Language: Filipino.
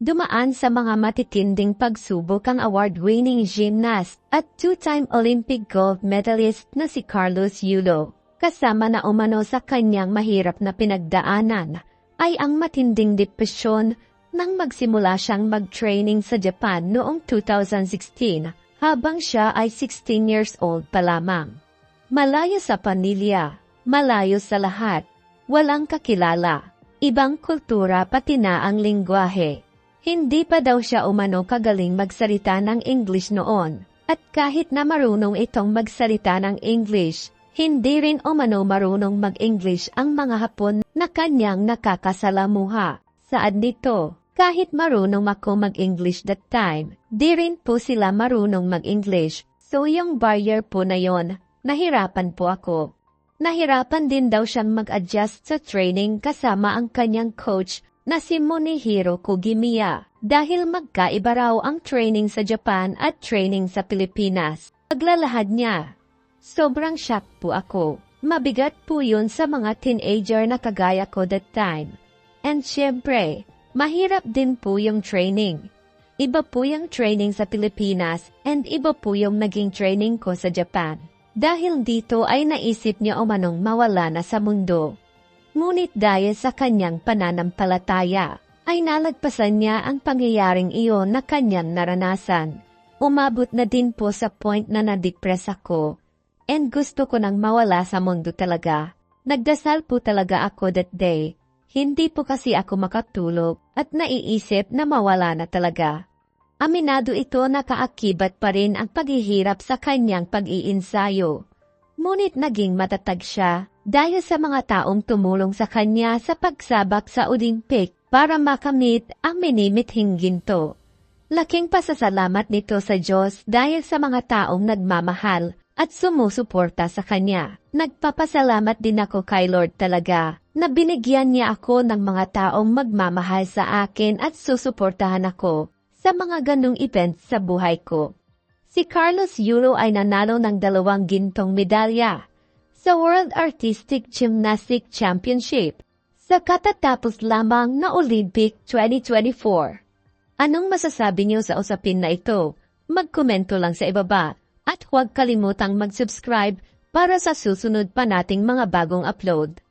Dumaan sa mga matitinding pagsubok ang award-winning gymnast at two-time Olympic gold medalist na si Carlos Yulo. Kasama na umano sa kanyang mahirap na pinagdaanan ay ang matinding depresyon nang magsimula siyang mag-training sa Japan noong 2016 habang siya ay 16 years old pa lamang. Malayo sa pamilya, malayo sa lahat, walang kakilala, ibang kultura pati na ang lingwahe. Hindi pa daw siya umano kagaling magsalita ng English noon, at kahit na marunong itong magsalita ng English, hindi rin umano marunong mag-English ang mga Hapon na kanyang nakakasalamuha. Saad nito, kahit marunong ako mag-English that time, di rin po sila marunong mag-English, so yung barrier po na yon, nahirapan po ako. Nahirapan din daw siyang mag-adjust sa training kasama ang kanyang coach na si Munehiro Kugimiya dahil magkaiba raw ang training sa Japan at training sa Pilipinas. Paglalahad niya. Sobrang shock po ako. Mabigat po yun sa mga teenager na kagaya ko that time. And syempre, mahirap din po yung training. Iba po yung training sa Pilipinas and iba po yung naging training ko sa Japan. Dahil dito ay naisip niya umanong mawala na sa mundo. Ngunit dahil sa kanyang pananampalataya, ay nalagpasan niya ang pangyayaring iyon na kanyang naranasan. Umabot na din po sa point na na-depress ako. And gusto ko nang mawala sa mundo talaga. Nagdasal po talaga ako that day. Hindi po kasi ako makatulog at naiisip na mawala na talaga. Aminado ito na kaakibat pa rin ang paghihirap sa kanyang pag-iinsayo. Ngunit naging matatag siya dahil sa mga taong tumulong sa kanya sa pagsabak sa Olympic para makamit ang minimithing ginto. Laking pasasalamat nito sa Diyos dahil sa mga taong nagmamahal at sumusuporta sa kanya. Nagpapasalamat din ako kay Lord talaga na binigyan niya ako ng mga taong magmamahal sa akin at susuportahan ako sa mga ganong events sa buhay ko. Si Carlos Yulo ay nanalo ng 2 gintong medalya sa World Artistic Gymnastic Championship sa katatapos lamang na Olympic 2024. Anong masasabi niyo sa usapin na ito? Magkomento lang sa ibaba. At huwag kalimutang mag-subscribe para sa susunod pa nating mga bagong upload.